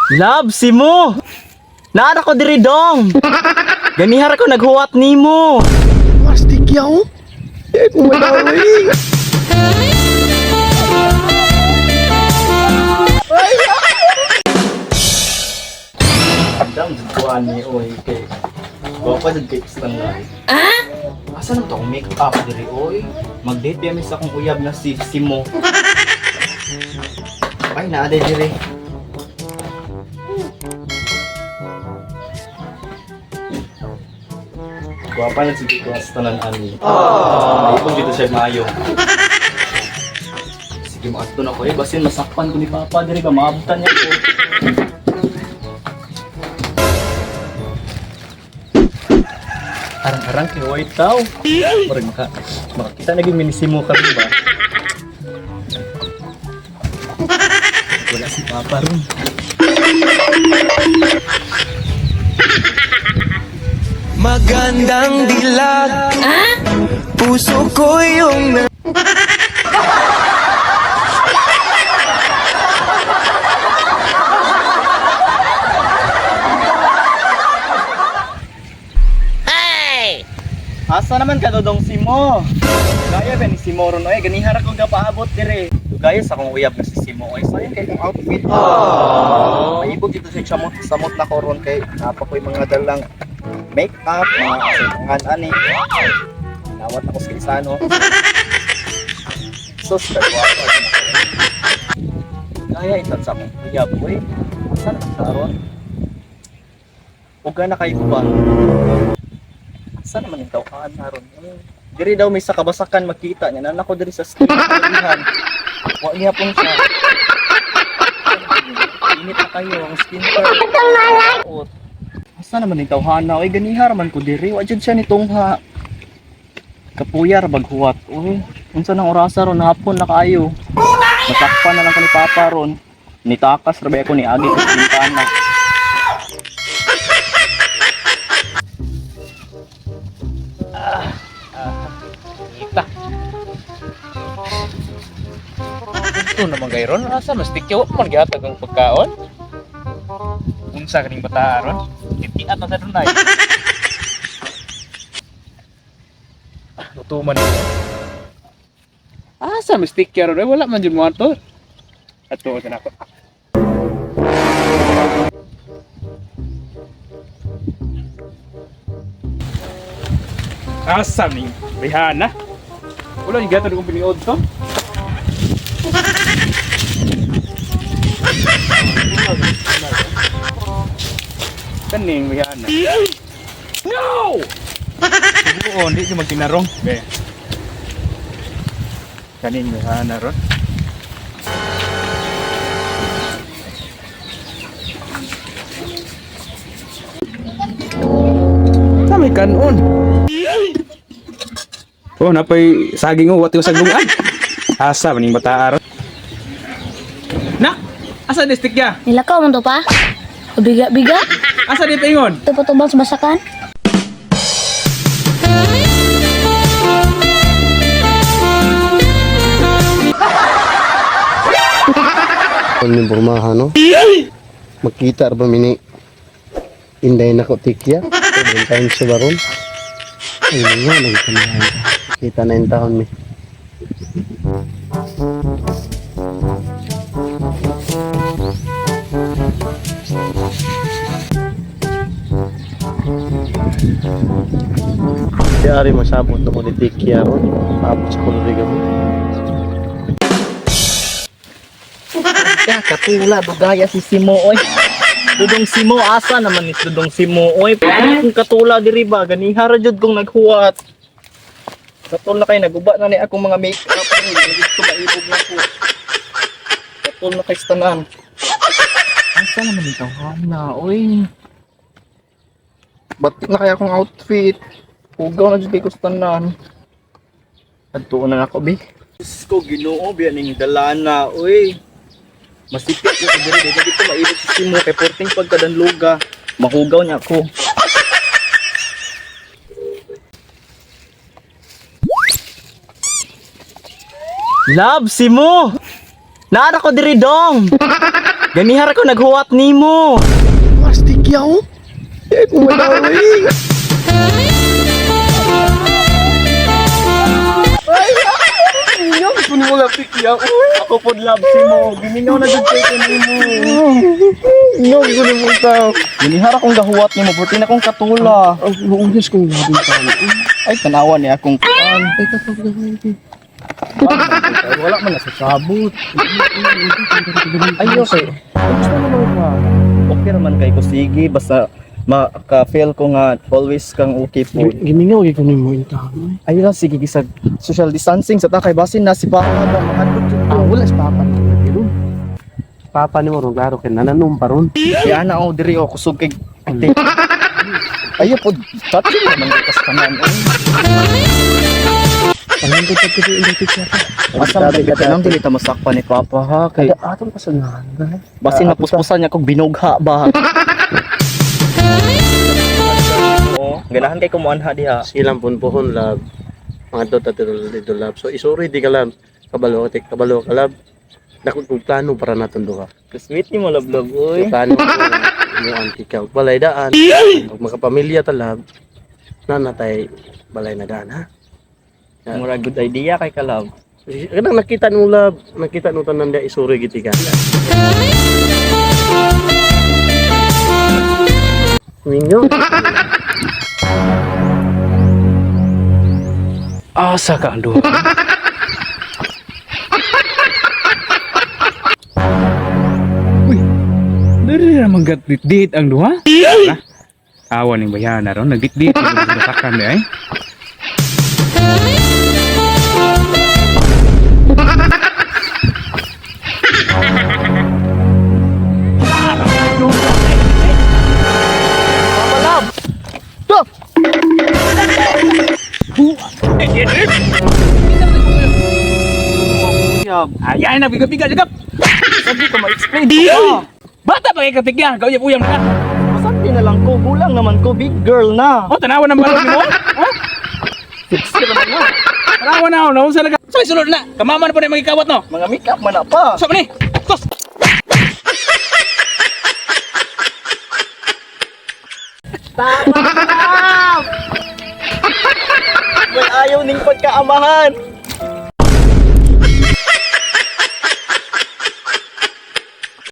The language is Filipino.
Love, si mo! Naara ko diri dong! Ganihar ko naghuwat nimo! Plastik yaw. Eh, kung madawin. Dam, judkuan ni oy kay. Bapa jud kay standard. Asa na tong make up diri oy? Mag-date kami sa akong uyab na si Simo. Ay, naaday diri. Guwapa na sige ko sa tanan ani. Ay, kung dito siya maayo. Sige, maasto na ko eh. Basin masakpan ko ni Papa diri ka maabutan niya ko. Arang-arang kay white tao. Murag makakita naging minisimo ka rin ba? Wala si Papa ron. Magandang dilag. Puso ko yung Asa naman ka dodong Simo? Gaya ba ni Simo ron oy, ganihara ko gapaabot dire. Gaya sa akong uyab na si Simo oy, sayang kay kong outfit. Maibog dito sa samot na ko ron kay napa ko'y mga dalang make-up, mga kasungan ani. Nawat ako sa Kisano. Sus, kagwapo. Gaya itan sa akong uyab oy. Asa na ka ron? Uga na kayo ba? Saan naman yung tawaan naron? Diri daw may sa kabasakan makita niya. Nan ako diri sa street. Wa niya pong siya. Init na kayo ang skin care. Saan naman yung tawhana? Oy, ganihar man ko diri. Wa jud siya ni tungha. Kapuyar baghuwat. Uy, unsa nang orasa ron hapon na kaayo. Matakpan na lang ko ni Papa ron. Nitakas rabay ako ni Agi ko sa bintana. Ito naman gayron, asa mas tikyaw man gihatag ang pagkaon. Unsa kaning bata aron? Itiat na sa dunay. Luto man. Asa mas tikyaw ron, wala man jud mo ato. Ato sa nako. Asa ni Rihanna? Wala ni gato kong piniod to. Kaning Rihanna. No! Siguro hindi siya magtinarong. Be. Kaning Rihanna ron. Samay kanon. Oh, napay saging o wati sagungan. Asa maning bata aron. Na, asa distik ya? Nilakaw mo to pa? Biga-biga? Asa dito ingon? Ito patubang sa basakan? Ang impormahan, no? Makita ba mini inday na ko tikya? Ibang tayo sa baron. Ay, nga, nagkamahan ka. Kita na yung taon, mi. Di ari masabot na ko ni tikya ron. Tapos ko na rin mo. Kaya katula, dugaya si Simo oy. Dudong Simo, asa naman ni Dudong Simo oy. Kung katula diri ba, ganihara jud kong naghuwat. Katula kay naguba na ni akong mga make-up ni, gusto maibog na ko. Katula kay stanan. Asa naman ni tawhana oy. Batik na kaya akong outfit. Pugaw na jud kay ko stanan. Adtuon na ako bi. Diyos ko, Ginoo biya ning dalana oy. Masipit ko sa diri dito maibig si Simo kay porting pagkadanluga. Mahugaw niya ako. Love, Simo! Naara ko diri dong! Ganihar ako naghuwat nimo. Mas tikya oh. Eh, kung madawin. Inyo, kung mo lang tikya oh. Ako pod love si mo. Gimingaw na jud kay nimo. Inyo, kung mo tao. Ganihar akong gahuwat nimo, burti na akong katula. Ang luulis kong labing tao. Ay tanawa ni akong kuan. Ay, kapag Wala man na sa sabot. Ay okay. Gusto naman ka. Okay naman kay ko sige basta maka-feel ko nga always kang okay po. Gimingaw, ikaw ni mo yung tao. Ay lang sige gisag social distancing sa takay basin na si Papa ba mahadlok jud ko. Wala si Papa ni mo. Papa ni mo ron, klaro kay nananong pa ron. Kaya na diri o kusog kay ate. Ayo po, touching naman ka sa kanan. Ang ko pagkito yung tikya pa. Asa man ka nang dili ta masakpan ni Papa ha kay Atong pasanahan na. basin napuspusan niya kog binugha ba. Oo, ganahan kay kumuanha diha. Silang punpuhon lab. Mga dotatiro dito lab. So isuri di ka lab. Kabalo ka lab. Dakot kong plano para natin duha. Sweet ni mo love oy. Plano ko mo ang tikaw. Balay daan. Pag makapamilya talab. Nanatay balay na daan ha. Mura good idea kay kalab. Kadang nakita nung lab. Nakita nung tanan dia isuri giti ka. Minyo. Asa ka ang duha? Uy, dari na mag-date ang duha? Ala, awan ng bayana ron, nag-date ang sakan di ay. Ayan na, biga-biga, jagap! Sabi ko ma-explain ko. Bata pa kay katigya, gawin niya uyang na. Sabi na lang ko, gulang naman ko, big girl na. Oh, tanawan ng balon mo? Ha? 60 naman na. Tanawan na ako, naunsa na ka. So, isulod na, kamaman po na yung magikawat, no? Mga makeup man na pa. So, ni, tos! Tama na! May ayaw ning pagkaamahan.